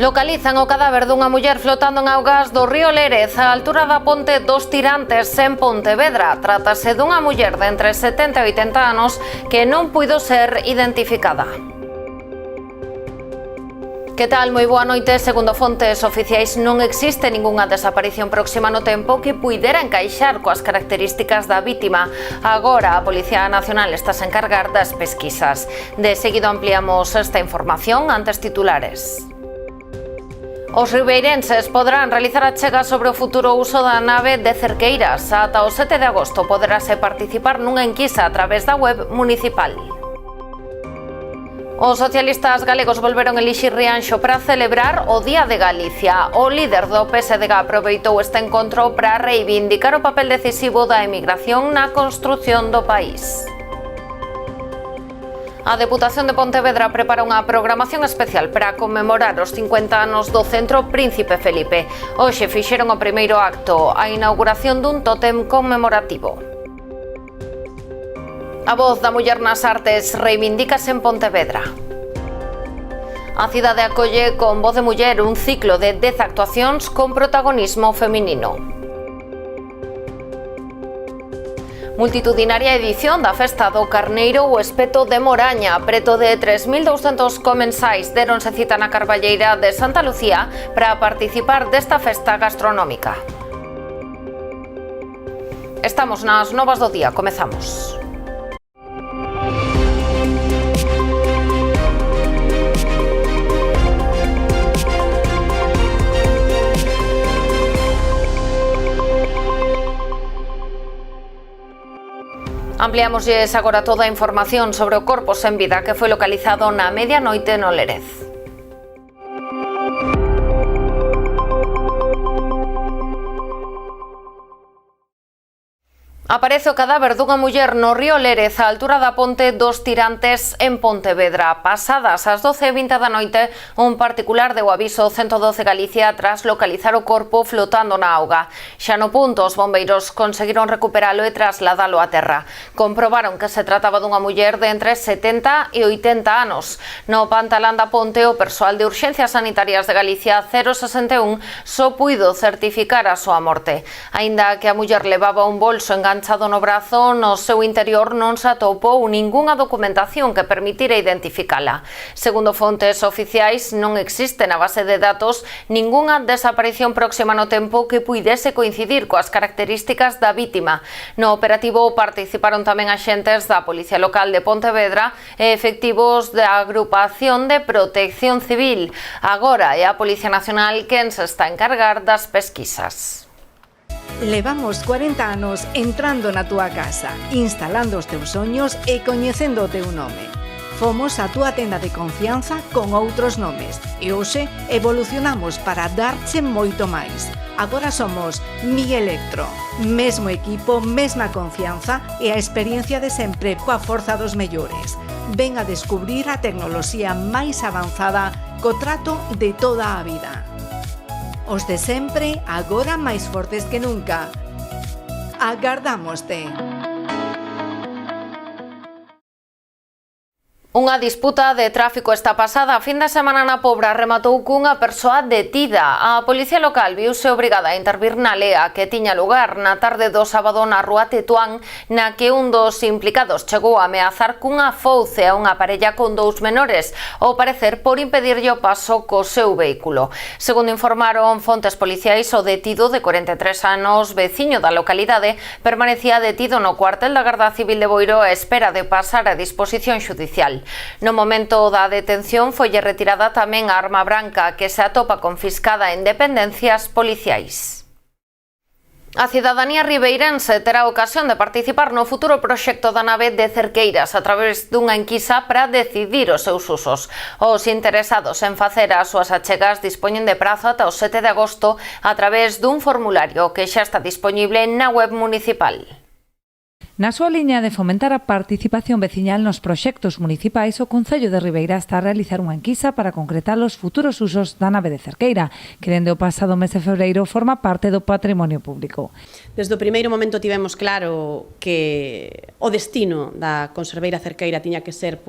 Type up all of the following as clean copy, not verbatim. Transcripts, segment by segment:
Localizan o cadáver dunha muller flotando en augas do río Lérez á altura da ponte dos Tirantes en Pontevedra. Trátase dunha muller de entre 70 e 80 anos que non puido ser identificada. Que tal? Moi boa noite. Segundo fontes oficiais, non existe ningunha desaparición próxima no tempo que puidera encaixar coas características da vítima. Agora a Policía Nacional está a encargar das pesquisas. De seguido ampliamos esta información antes titulares. Os ribeirenses poderán realizar a chega sobre o futuro uso da nave de Cerqueiras. Ata o 7 de agosto poderase participar nunha enquisa a través da web municipal. Os socialistas galegos volveron elixir Rianxo para celebrar o Día de Galicia. O líder do PSDG aproveitou este encontro para reivindicar o papel decisivo da emigración na construción do país. A Deputación de Pontevedra prepara unha programación especial para conmemorar os 50 anos do Centro Príncipe Felipe. Hoxe fixeron o primeiro acto, a inauguración dun tótem conmemorativo. A voz da muller nas artes reivindícase en Pontevedra. A cidade acolle con Voz de Muller un ciclo de 10 actuacións con protagonismo feminino. Multitudinaria edición da Festa do Carneiro o Espeto de Moraña. Preto de 3.200 comensais deronse cita na Carballeira de Santa Lucía para participar desta festa gastronómica. Estamos nas novas do día, comezamos. Ampliámoslles agora toda a información sobre o corpo sen vida que foi localizado na medianoite no Lérez. Aparece o cadáver dunha muller no río Lérez á altura da ponte dos Tirantes en Pontevedra. Pasadas as 12:20 da noite, un particular deu aviso ao 112 Galicia tras localizar o corpo flotando na auga. Xa no punto, os bombeiros conseguiron recuperalo e trasladalo á terra. Comprobaron que se trataba dunha muller de entre 70 e 80 anos. No pantalán da ponte, o persoal de Urxencias Sanitarias de Galicia 061 só puido certificar a súa morte. Aínda que a muller levaba un bolso enganchado no brazo, no seu interior non se atopou ningunha documentación que permitira identificala. Segundo fontes oficiais, non existe na base de datos ningunha desaparición próxima no tempo que puidese coincidir coas características da vítima. No operativo participaron tamén axentes da Policía Local de Pontevedra e efectivos da Agrupación de Protección Civil. Agora é a Policía Nacional quen se está a encargar das pesquisas. Levamos 40 anos entrando na túa casa, instalando os teus soños e coñecendo o teu nome. Fomos a túa tenda de confianza con outros nomes e hoxe evolucionamos para darche moito máis. Agora somos Mi Electro, mesmo equipo, mesma confianza e a experiencia de sempre coa forza dos mellores. Ven a descubrir a tecnoloxía máis avanzada co trato de toda a vida. Os de sempre, agora máis fortes que nunca. Agardámoste. Unha disputa de tráfico esta pasada fin de semana na Pobra rematou cunha persoa detida. A Policía Local viuse obrigada a intervir na lea que tiña lugar na tarde do sábado na rúa Tetuán, na que un dos implicados chegou a ameazar cunha fouce a unha parella con dous menores, ao parecer por impedirlle o paso co seu vehículo. Segundo informaron fontes policiais, o detido de 43 anos, veciño da localidade, permanecía detido no cuartel da Garda Civil de Boiro a espera de pasar a disposición xudicial. No momento da detención foille retirada tamén a arma branca que se atopa confiscada en dependencias policiais. A cidadanía ribeirense terá ocasión de participar no futuro proxecto da nave de Cerqueiras a través dunha enquisa para decidir os seus usos. Os interesados en facer as súas achegas dispoñen de prazo ata o 7 de agosto a través dun formulario que xa está dispoñible na web municipal. Na súa liña de fomentar a participación veciñal nos proxectos municipais, o Concello de Ribeira está a realizar unha enquisa para concretar os futuros usos da nave de Cerqueira, que dende o pasado mes de febreiro forma parte do patrimonio público. Desde o primeiro momento tivemos claro que o destino da conserveira Cerqueira tiña que ser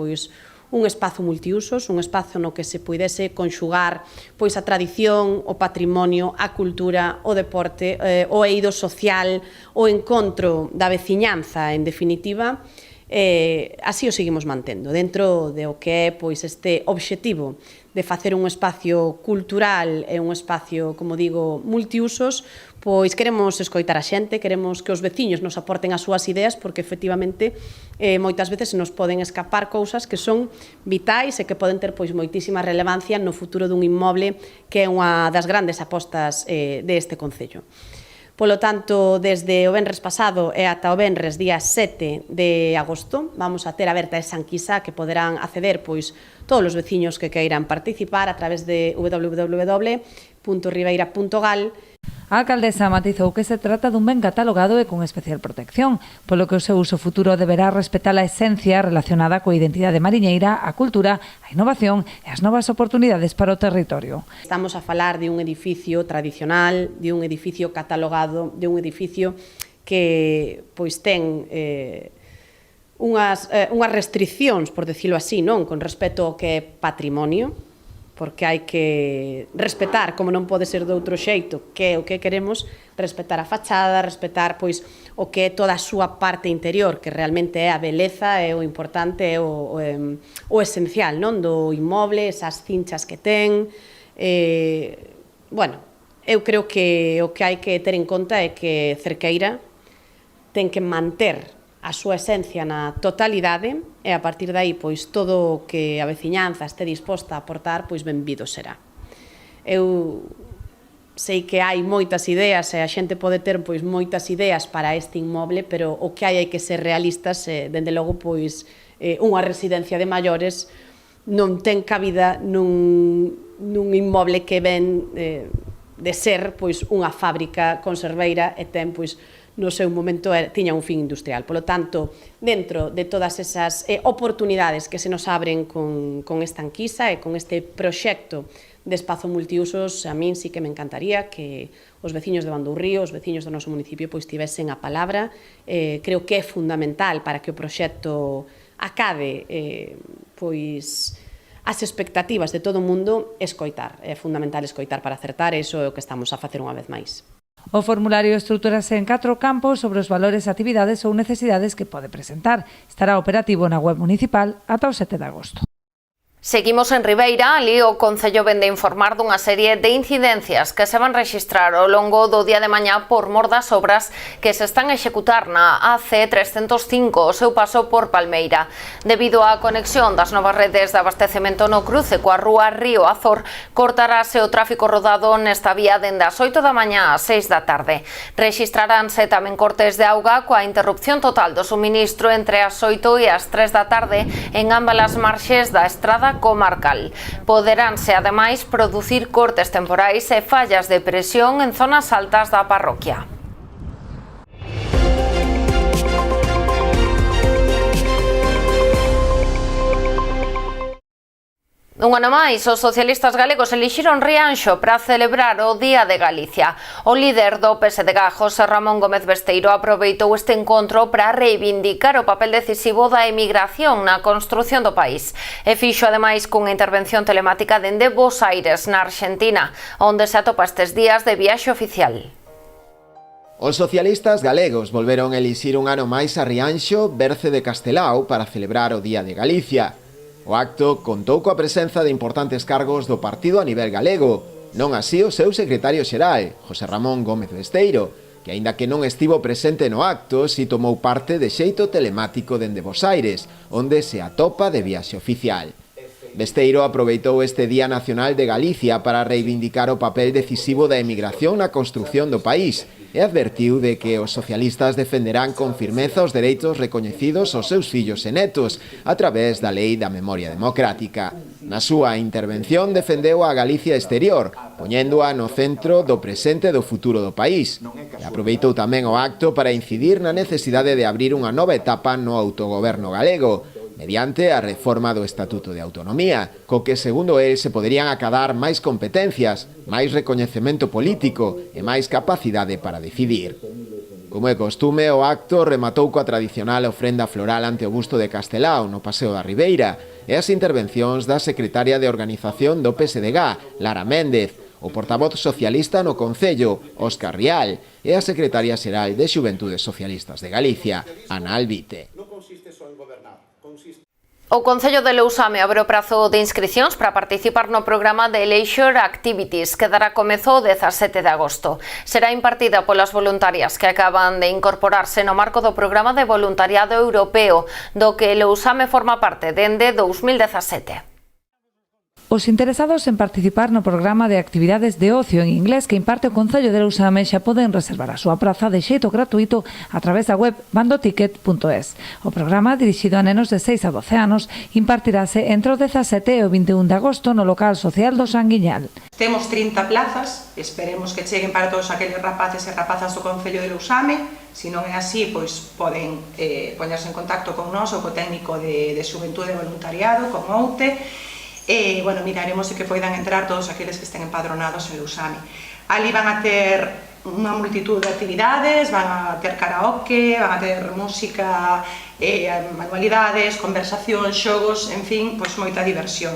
un espazo multiusos, un espazo no que se puidese conxugar pois a tradición, o patrimonio, a cultura, o deporte, o eido social, o encontro da veciñanza, en definitiva. Así o seguimos mantendo, dentro de o que é pois este obxectivo de facer un espacio cultural e un espacio, como digo, multiusos, pois queremos escoitar a xente, queremos que os veciños nos aporten as súas ideas, porque efectivamente moitas veces nos poden escapar cousas que son vitais e que poden ter pois moitísima relevancia no futuro dun inmoble que é unha das grandes apostas deste concello. Polo tanto, desde o venres pasado e ata o venres día 7 de agosto vamos a ter aberta esa enquisa que poderán acceder pois todos os veciños que queiran participar a través de www.ribeira.gal. A alcaldesa matizou que se trata dun ben catalogado e con especial protección, polo que o seu uso futuro deberá respetar a esencia relacionada coa identidade mariñeira, a cultura, a innovación e as novas oportunidades para o territorio. Estamos a falar de un edificio tradicional, de un edificio catalogado, de un edificio que pois ten unhas restriccións, por decirlo así, non, con respecto ao que é patrimonio, porque hai que respetar, como non pode ser de outro xeito, que é o que queremos, respetar a fachada, respetar pois o que é toda a súa parte interior, que realmente é a beleza, é o importante, é o esencial, non, do inmoble, esas cinchas que ten. Bueno, eu creo que o que hai que ter en conta é que Cerqueira ten que manter a súa esencia na totalidade e a partir de aí pois todo o que a veciñanza este disposta a aportar pois benvido será. Eu sei que hai moitas ideas e a xente pode ter pois moitas ideas para este inmoble, pero o que hai que ser realistas, dende logo pois unha residencia de maiores non ten cabida nun inmoble que ven de ser pois unha fábrica conserveira e ten pois no seu momento tiña un fin industrial. Polo tanto, dentro de todas esas oportunidades que se nos abren con esta enquisa e con este proxecto de espazo multiusos, a min sí que me encantaría que os veciños de Bandurrío, os veciños do noso municipio, pois tivesen a palabra. Creo que é fundamental para que o proxecto acabe pois as expectativas de todo o mundo escoitar. É fundamental escoitar para acertar, e iso é o que estamos a facer unha vez máis. O formulario estruturase en 4 campos sobre os valores, actividades ou necesidades que pode presentar. Estará operativo na web municipal ata o 7 de agosto. Seguimos en Ribeira, ali o Concello vende informar dunha serie de incidencias que se van rexistrar ao longo do día de mañá por mor das obras que se están a executar na AC305, o seu paso por Palmeira. Debido á conexión das novas redes de abastecemento no cruce coa rúa Río Azor, cortarase o tráfico rodado nesta vía dende as 8 da mañá ás 6 da tarde. Rexistraránse tamén cortes de auga coa interrupción total do suministro entre as 8 e as 3 da tarde en ambas as marxes da estrada comarcal. Poderánse, ademais, producir cortes temporais e fallas de presión en zonas altas da parroquia. Un ano máis, os socialistas galegos elixiron Rianxo para celebrar o Día de Galicia. O líder do PSDG, José Ramón Gómez Besteiro, aproveitou este encontro para reivindicar o papel decisivo da emigración na construción do país. E fixo, ademais, cunha intervención telemática dende Bos Aires, na Argentina, onde se atopa estes días de viaxe oficial. Os socialistas galegos volveron a elixir un ano máis a Rianxo, Berce de Castelao, para celebrar o Día de Galicia. O acto contou coa presenza de importantes cargos do partido a nivel galego, non así o seu secretario xeral, José Ramón Gómez Besteiro, que aínda que non estivo presente no acto, si tomou parte de xeito telemático dende Bos Aires, onde se atopa de viaxe oficial. Besteiro aproveitou este Día Nacional de Galicia para reivindicar o papel decisivo da emigración na construción do país e advertiu de que os socialistas defenderán con firmeza os dereitos recoñecidos aos seus fillos e netos a través da Lei da Memoria Democrática. Na súa intervención defendeu a Galicia exterior, poñéndoa no centro do presente e do futuro do país. E aproveitou tamén o acto para incidir na necesidade de abrir unha nova etapa no autogoberno galego, mediante a reforma do Estatuto de Autonomía, co que, segundo el, se poderían acadar máis competencias, máis recoñecemento político e máis capacidade para decidir. Como é costume, o acto rematou coa tradicional ofrenda floral ante o busto de Castelao no Paseo da Ribeira e as intervencións da secretaria de organización do PSDG, Lara Méndez, o portavoz socialista no Concello, Óscar Rial, e a secretaria xeral de Xuventudes Socialistas de Galicia, Ana Albite. O Concello de Lousame abre o prazo de inscricións para participar no programa de Leisure Activities que dará comezo o 17 de agosto. Será impartida polas voluntarias que acaban de incorporarse no marco do programa de voluntariado europeo, do que Lousame forma parte dende 2017. Os interesados en participar no programa de actividades de ocio en inglés que imparte o Concello de Lousame xa poden reservar a súa praza de xeito gratuito a través da web bandoticket.es. O programa, dirixido a nenos de 6 a 12 anos, impartirase entre o 17 e o 21 de agosto no local social do Sanguiñal. Temos 30 plazas, esperemos que cheguen para todos aqueles rapaces e rapazas do Concello de Lousame. Se non é así, pois poden poñerse en contacto con nós ou co técnico de Xuventude e Voluntariado, con Oute, e, bueno, miraremos se que poidan entrar todos aqueles que estén empadronados en Lousame. Ali van a ter unha multitud de actividades, van a ter karaoke, van a ter música, manualidades, conversación, xogos, en fin, pois moita diversión.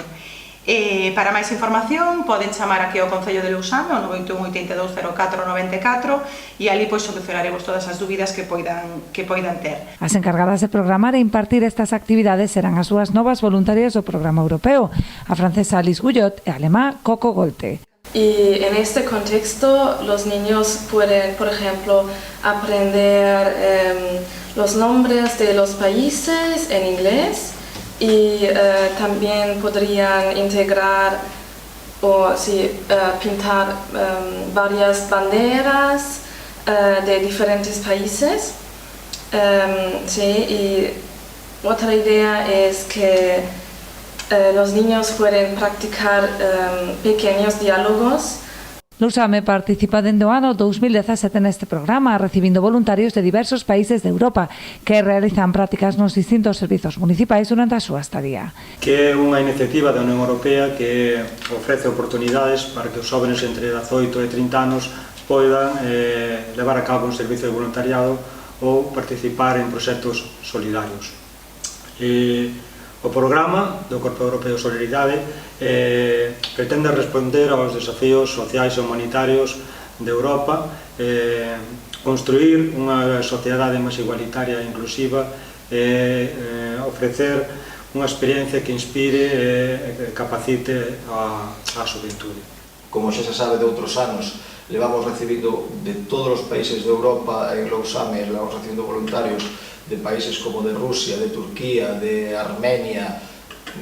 Para máis información poden chamar aquí ao Concello de Lousame ao 91 82 04 94 e ali pois solucionaremos todas as dúbidas que poidan ter. As encargadas de programar e impartir estas actividades serán as súas novas voluntarias do programa europeo, a francesa Alice Guyot e a alemá Coco Golte. Y en este contexto los niños pueden, por ejemplo, aprender los nombres de los países en inglés y también podrían integrar o pintar varias banderas de diferentes países. Y otra idea es que los niños pueden practicar pequeños diálogos. Lousame participa dende o ano 2017 neste programa, recibindo voluntarios de diversos países de Europa que realizan prácticas nos distintos servizos municipais durante a súa estadía. Que é unha iniciativa da Unión Europea que ofrece oportunidades para que os jóvenes entre 18 e 30 anos poidan levar a cabo un servicio de voluntariado ou participar en proxectos solidarios. O programa do Corpo Europeo de Solidaridade pretende responder aos desafíos sociais e humanitarios de Europa, construir unha sociedade máis igualitaria e inclusiva e ofrecer unha experiencia que inspire e capacite a xuventude. Como xa se sabe de outros anos, levamos recibindo de todos os países de Europa en Lousame, levamos recibindo voluntarios de países como de Rusia, de Turquía, de Armenia,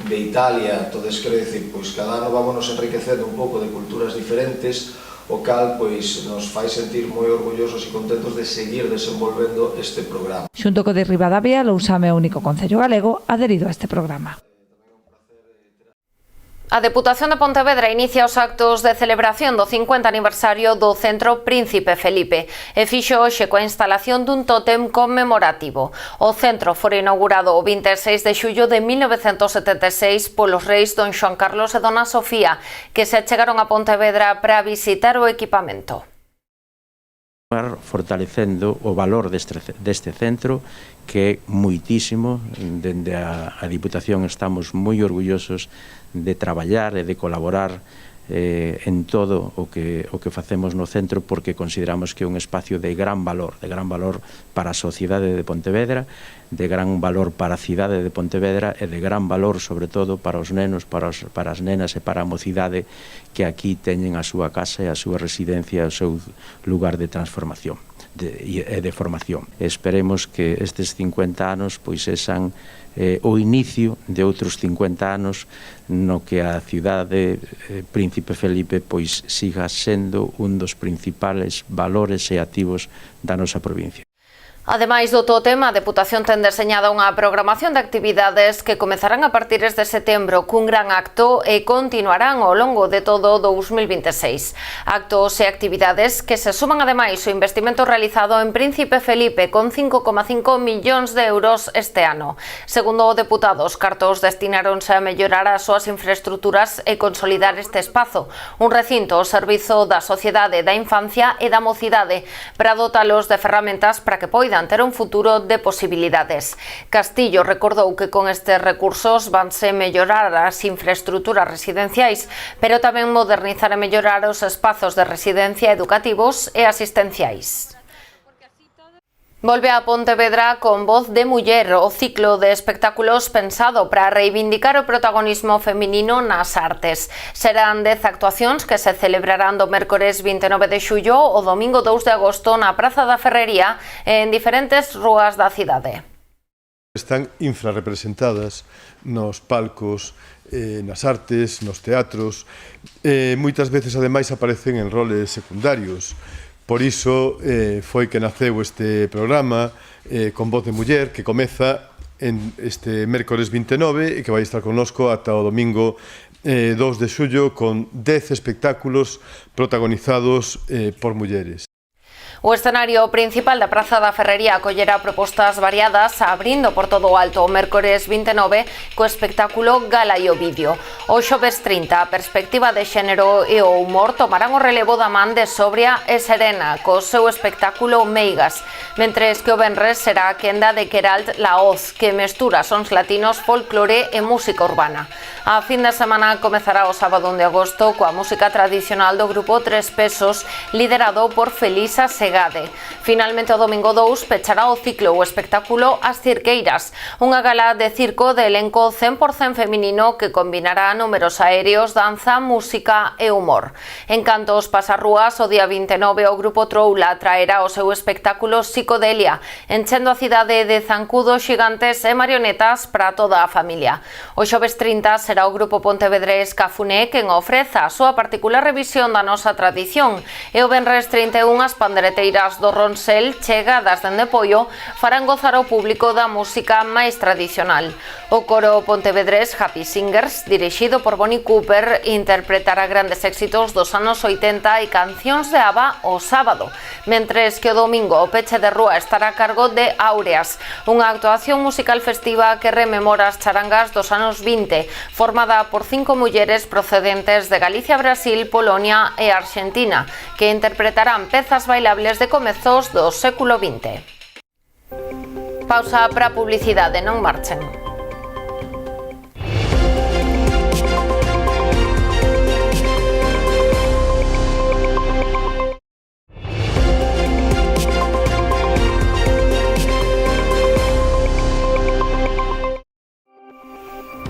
de Italia. Entonces, quero dicir, pois cada ano vámonos enriquecendo un pouco de culturas diferentes, o cal pois nos fai sentir moi orgullosos e contentos de seguir desenvolvendo este programa. Xunto co de Ribadavia, Lousame é o único concello galego adherido a este programa. A Deputación de Pontevedra inicia os actos de celebración do 50 aniversario do Centro Príncipe Felipe e fixo hoxe coa instalación dun tótem conmemorativo. O centro foi inaugurado o 26 de xullo de 1976 polos reis Don Xoán Carlos e Dona Sofía, que se achegaron a Pontevedra para visitar o equipamento. Fortalecendo o valor deste centro, que é moitísimo. Dende a Diputación estamos moi orgullosos de traballar e de colaborar en todo o que facemos no centro, porque consideramos que é un espacio de gran valor para a sociedade de Pontevedra, de gran valor para a cidade de Pontevedra e de gran valor, sobre todo, para os nenos, para as nenas e para a mocidade que aquí teñen a súa casa e a súa residencia, o seu lugar de transformación e de formación. Esperemos que estes 50 anos pois sexan o inicio de outros 50 anos no que a cidade Príncipe Felipe pois siga sendo un dos principales valores e activos da nosa provincia. Ademais do tótem, a Deputación ten deseñada unha programación de actividades que comezarán a partir de setembro cun gran acto e continuarán ao longo de todo o 2026. Actos e actividades que se suman ademais ao investimento realizado en Príncipe Felipe con 5,5 millóns de euros este ano. Segundo o deputado, os cartos destináronse a mellorar as súas infraestructuras e consolidar este espazo, un recinto ao servizo da sociedade, da infancia e da mocidade, para dotalos de ferramentas para que poidan poidan ter un futuro de posibilidades. Castillo recordou que con estes recursos vanse mellorar as infraestruturas residenciais, pero tamén modernizar e mellorar os espazos de residencia educativos e asistenciais. Volve a Pontevedra con voz de muller o ciclo de espectáculos pensado para reivindicar o protagonismo feminino nas artes. Serán 10 actuacións que se celebrarán do mércores 29 de xullo o domingo 2 de agosto na Praza da Ferrería en diferentes rúas da cidade. Están infrarrepresentadas nos palcos, nas artes, nos teatros, moitas veces ademais aparecen en roles secundarios. Por iso foi que naceu este programa con voz de muller que comeza este mércores 29 e que vai estar connosco ata o domingo 2 de xullo con 10 espectáculos protagonizados por mulleres. O escenario principal da Praza da Ferrería acollerá propostas variadas, abrindo por todo o alto o mércores 29 co espectáculo Gala e o Vídeo. O xoves 30, a perspectiva de xénero e o humor tomarán o relevo da man de Sobria e Serena co seu espectáculo Meigas, mentres que o venres será a quenda de Queralt Laoz, que mestura sons latinos, folclore e música urbana. A fin de semana comezará o sábado 1 de agosto coa música tradicional do grupo Tres Pesos, liderado por Felisa Segade. Finalmente o domingo 2 pechará o ciclo o espectáculo As Cirqueiras, unha gala de circo de elenco 100% feminino que combinará números aéreos, danza, música e humor. En canto aos pasarrúas, o día 29 o grupo Troula traerá o seu espectáculo Psicodelia, enchendo a cidade de zancudos xigantes e marionetas para toda a familia. O xoves 30 será o grupo pontevedrés Cafuné quen ofreza a súa particular revisión da nosa tradición e o venres 31 as pandereteiras do Ronsel, chegadas dende Poio, farán gozar ao público da música máis tradicional. O coro pontevedrés Happy Singers, dirixido por Bonnie Cooper, interpretará grandes éxitos dos anos 80 e cancións de ABBA o sábado, mentres que o domingo o peche de rúa estará a cargo de Áureas, unha actuación musical festiva que rememora as charangas dos anos 20, formada por 5 mulleres procedentes de Galicia, Brasil, Polonia e Argentina, que interpretarán pezas bailables de comezos do século XX. Pausa para publicidade, non marchen.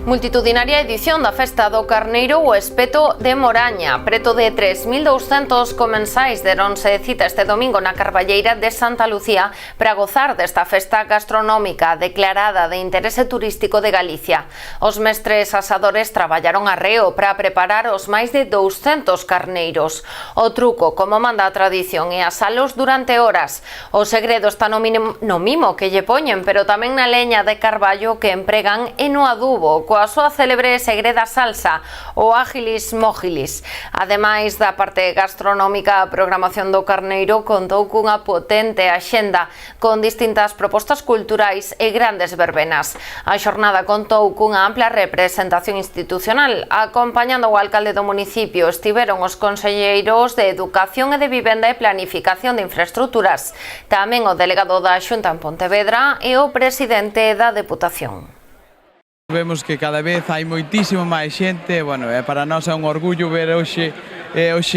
Multitudinaria edición da Festa do Carneiro o Espeto de Moraña. Preto de 3.200 comensais deronse cita este domingo na Carballeira de Santa Lucía para gozar desta festa gastronómica declarada de interese turístico de Galicia. Os mestres asadores traballaron arreo para preparar os máis de 200 carneiros. O truco, como manda a tradición, é asalos durante horas. O segredo está no mimo que lle poñen, pero tamén na leña de carballo que empregan e no adubo, coa súa célebre e segreda salsa, o Ágilis Mógilis. Ademais da parte gastronómica, a programación do Carneiro contou cunha potente axenda con distintas propostas culturais e grandes verbenas. A xornada contou cunha ampla representación institucional. Acompañando o alcalde do municipio estiveron os conselleiros de Educación e de Vivenda e Planificación de Infraestructuras, tamén o delegado da Xunta en Pontevedra e o presidente da Deputación. Vemos que cada vez hai moitísimo máis xente, bueno, para nós é un orgullo ver hoxe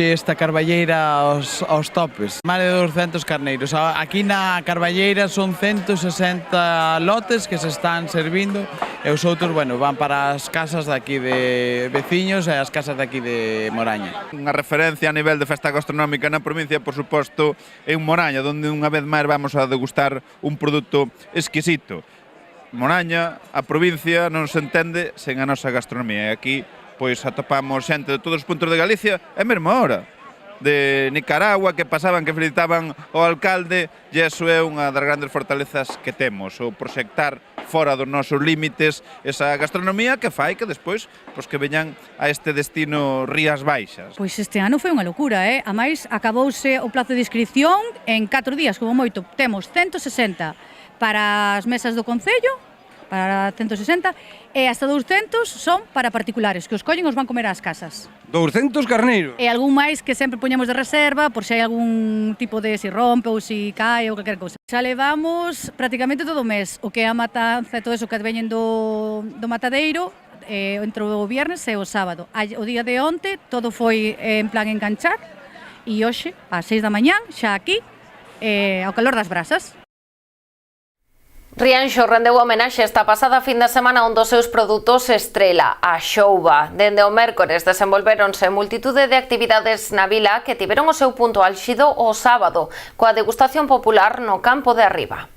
esta carballeira aos topes. Máis de 200 carneiros. Aquí na carballeira son 160 lotes que se están servindo e os outros, bueno, van para as casas daqui de veciños e as casas daqui de Moraña. Unha referencia a nivel de festa gastronómica na provincia, por suposto, é un Moraña, onde unha vez máis vamos a degustar un produto exquisito. Moraña, a provincia, non se entende sen a nosa gastronomía. E aquí, pois, atopamos xente de todos os puntos de Galicia, e mesmo ahora, de Nicaragua, que pasaban, que felicitaban o alcalde, e iso é unha das grandes fortalezas que temos, o proxectar fora dos nosos límites esa gastronomía que fai que despois, pois, que veñan a este destino Rías Baixas. Pois este ano foi unha locura, A máis, acabouse o plazo de inscripción en 4 días, como moito. Temos 160 para as mesas do Concello para 160, e hasta 200 son para particulares, que os collen os van comer ás casas. 200 carneiros? E algún máis que sempre poñemos de reserva, por se hai algún tipo de si rompe ou si cae ou calquer cousa. Xa levamos prácticamente todo o mes, o que é a matanza e todo eso que veñen do matadeiro, entre o viernes e o sábado. O día de onte todo foi en plan enganchar, e hoxe, ás 6 da mañán, xa aquí, ao calor das brasas. Rianxo rendeu homenaxe esta pasada fin de semana a un dos seus produtos estrela, a xouba. Dende o mércores desenvolvéronse multitude de actividades na vila que tiveron o seu punto álxido o sábado, coa degustación popular no campo de arriba.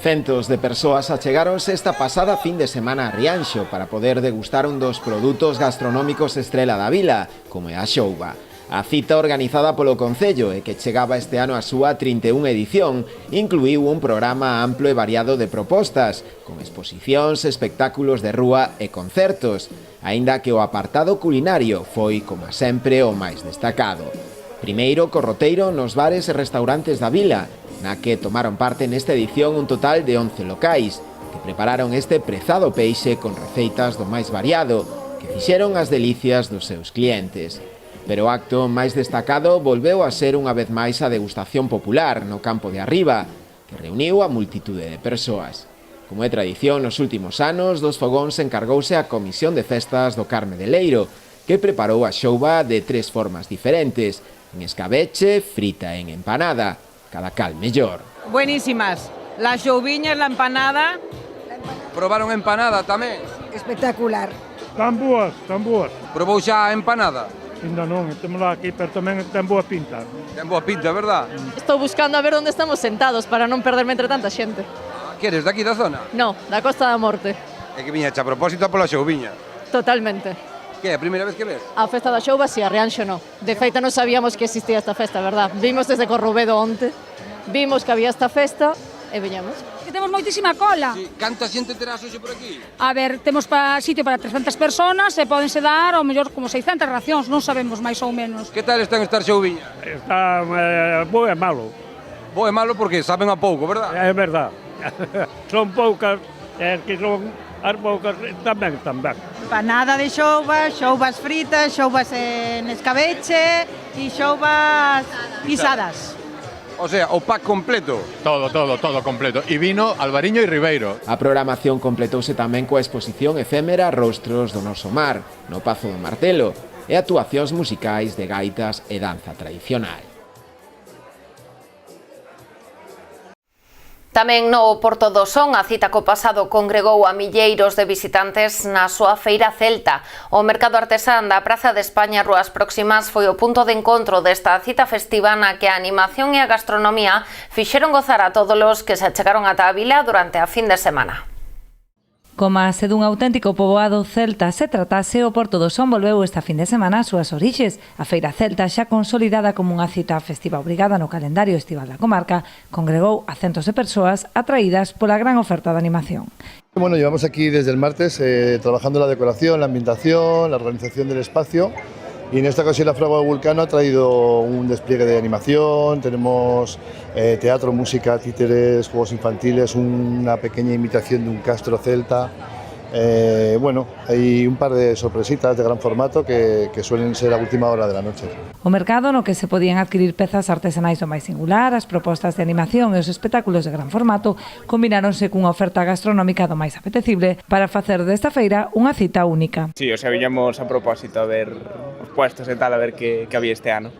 Centos de persoas achegáronse esta pasada fin de semana a Rianxo para poder degustar un dos produtos gastronómicos estrela da vila, como é a xouba. A cita organizada polo Concello e que chegaba este ano a súa 31 edición incluíu un programa amplo e variado de propostas, con exposicións, espectáculos de rúa e concertos, aínda que o apartado culinario foi, como sempre, o máis destacado. Primeiro, corroteiro nos bares e restaurantes da vila, na que tomaron parte nesta edición un total de 11 locais, que prepararon este prezado peixe con receitas do máis variado, que fixeron as delicias dos seus clientes. Pero o acto máis destacado volveu a ser unha vez máis a degustación popular no campo de arriba, que reuniu a multitude de persoas. Como é tradición nos últimos anos, dos fogóns encargouse a Comisión de Festas do Carme de Leiro, que preparou a xouba de 3 formas diferentes, en escabeche, frita e en empanada, cada cal mellor. Buenísimas, la xoubiña e la empanada. Probaron empanada tamén? Espectacular. Tan boas, tan boas. Probou xa a empanada? Ainda non, temos lá aquí, pero tamén ten boa pinta. Ten boa pinta, verdad? Estou buscando a ver onde estamos sentados para non perderme entre tanta xente. Que eres daqui da zona? No, da Costa da Morte. É que viña a propósito pola xoubiña. Totalmente. Que é a primeira vez que ves? A festa da xouba, si, a Rianxo no. De feita non sabíamos que existía esta festa, verdad? Vimos desde Corrubedo onte, vimos que había esta festa e veñamos. Que temos moitísima cola. Sí. Canta xente terás hoxe por aquí? A ver, temos sitio para 300 personas e pódense dar ao mellor como 600 racións, non sabemos máis ou menos. Que tal están estar xoubiña? Está bo e malo. Bo e malo porque saben a pouco, verdad? É verdad. Son poucas, que son as poucas tamén. Empanada de xouba, xoubas fritas, xoubas en escabeche e xoubas guisadas. O sea, o pack completo. Todo completo. E vino Alvariño e Ribeiro. A programación completouse tamén coa exposición efémera Rostros do Noso Mar, no Pazo do Martelo, e actuacións musicais de gaitas e danza tradicional. Tamén no Porto do Son, a cita co pasado congregou a milleiros de visitantes na súa feira celta. O mercado artesán da Praza de España Rúas Próximas foi o punto de encontro desta cita festiva na que a animación e a gastronomía fixeron gozar a todos os que se achegaron ata a vila durante a fin de semana. Como se dun auténtico poboado celta se tratase, o Porto do Son volveu esta fin de semana as súas orixes. A feira celta, xa consolidada como unha cita festiva obrigada no calendario estival da comarca, congregou a centos de persoas atraídas pola gran oferta de animación. Bueno, llevamos aquí desde el martes trabajando la decoración, la ambientación, la organización del espacio. Y en esta ocasión la Fragua Vulcano ha traído un despliegue de animación, tenemos teatro, música, títeres, juegos infantiles, una pequeña imitación de un castro celta. Bueno, hay un par de sorpresitas de gran formato que suelen ser a última hora de la noche. O mercado no que se podían adquirir pezas artesanais do máis singular, as propostas de animación e os espectáculos de gran formato combináronse cunha oferta gastronómica do máis apetecible para facer desta feira unha cita única. Sí, o sea, viñamos a propósito a ver os puestos e tal, a ver que había este ano.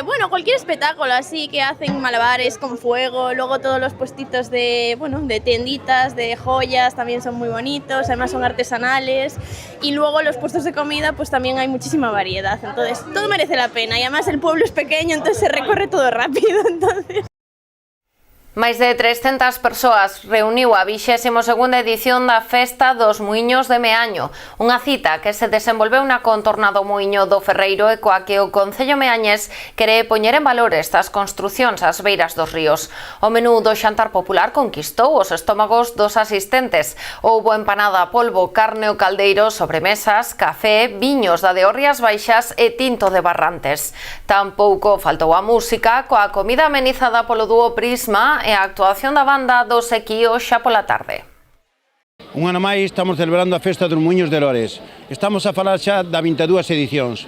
Bueno, cualquier espectáculo así que hacen malabares con fuego, luego todos los puestitos de tienditas, de joyas, también son muy bonitos, además son artesanales, y luego los puestos de comida pues también hay muchísima variedad, entonces todo merece la pena. Y además el pueblo es pequeño, entonces se recorre todo rápido, entonces... Máis de 300 persoas reuniu a 22ª edición da Festa dos Muiños de Meaño, unha cita que se desenvolveu na contorna do Muiño do Ferreiro e coa que o Concello meañés quere poñer en valor estas construcións ás beiras dos ríos. O menú do xantar popular conquistou os estómagos dos asistentes. Houbo empanada a polvo, carne ao caldeiro, sobremesas, café, viños da de Orrias Baixas e tinto de Barrantes. Tampouco faltou a música, coa comida amenizada polo dúo Prisma e a actuación da banda do Sequío xa pola tarde. Un ano máis estamos celebrando a Festa dos Muiños de Lores. Estamos a falar xa da 22 edicións.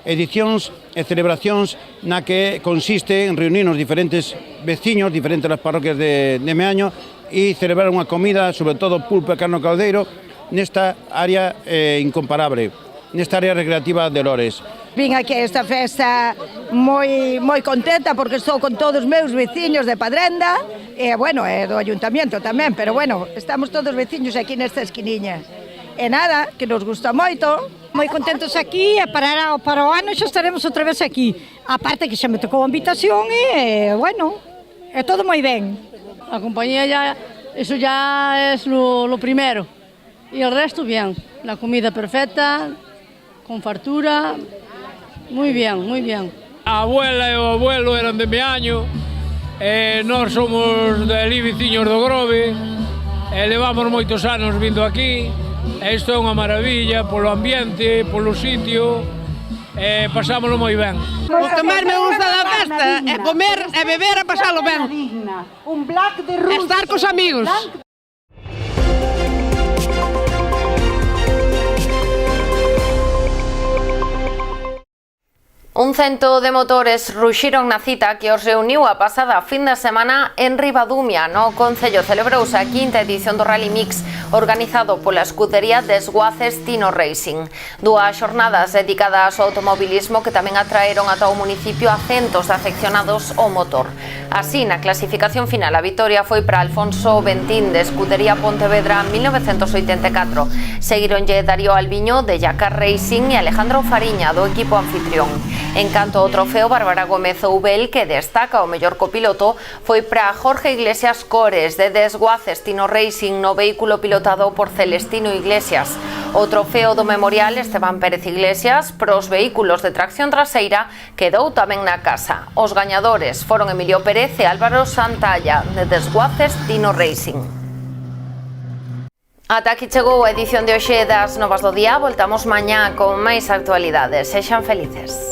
Edicións e celebracións na que consiste en reunirnos diferentes veciños, diferentes das parroquias de Meaño e celebrar unha comida, sobre todo pulpo e carne caldeiro, nesta área incomparable, nesta área recreativa de Lores. Vim aquí a esta festa moi contenta porque estou con todos os meus veciños de Padrenda e, bueno, do Ayuntamiento tamén, pero, bueno, estamos todos veciños aquí nesta esquiniña. E nada, que nos gusta moito. Moi contentos aquí e para o ano xa estaremos outra vez aquí. A parte que xa me tocou a invitación e, bueno, é todo moi ben. A compañía ya, eso ya es lo primero. Y el resto bien. La comida perfecta, con fartura. Muy bien, muy bien. A abuela e o abuelo eran de Meaño, nós somos de ali veciños do Grove, levamos moitos anos vindo aquí, isto é unha maravilla polo ambiente, polo sitio, pasámoslo moi ben. O que máis me gusta da festa é comer e beber e pasalo ben. Estar cos amigos. Un cento de motores ruxiron na cita que os reuniu a pasada fin de semana en Ribadumia. No Concello celebrouse a quinta edición do Rally Mix organizado pola escudería Desguaces Tino Racing. Dúas xornadas dedicadas ao automobilismo que tamén atraeron ata o municipio a centos de afeccionados ao motor. Así, na clasificación final, a vitoria foi para Alfonso Bentín de Escudería Pontevedra 1984. Seguironlle Darío Alviño de Yacar Racing e Alejandro Fariña do equipo anfitrión. En canto ao trofeo, Bárbara Gómez Oubel, que destaca o mellor copiloto, foi para Jorge Iglesias Cores de Desguaces Tino Racing no vehículo pilotado por Celestino Iglesias. O trofeo do memorial Esteban Pérez Iglesias pros vehículos de tracción traseira quedou tamén na casa. Os gañadores foron Emilio Pérez e Álvaro Santalla de Desguaces Tino Racing. Ata aquí chegou a edición de hoxe das Novas do Día. Voltamos mañá con máis actualidades. Sexan felices.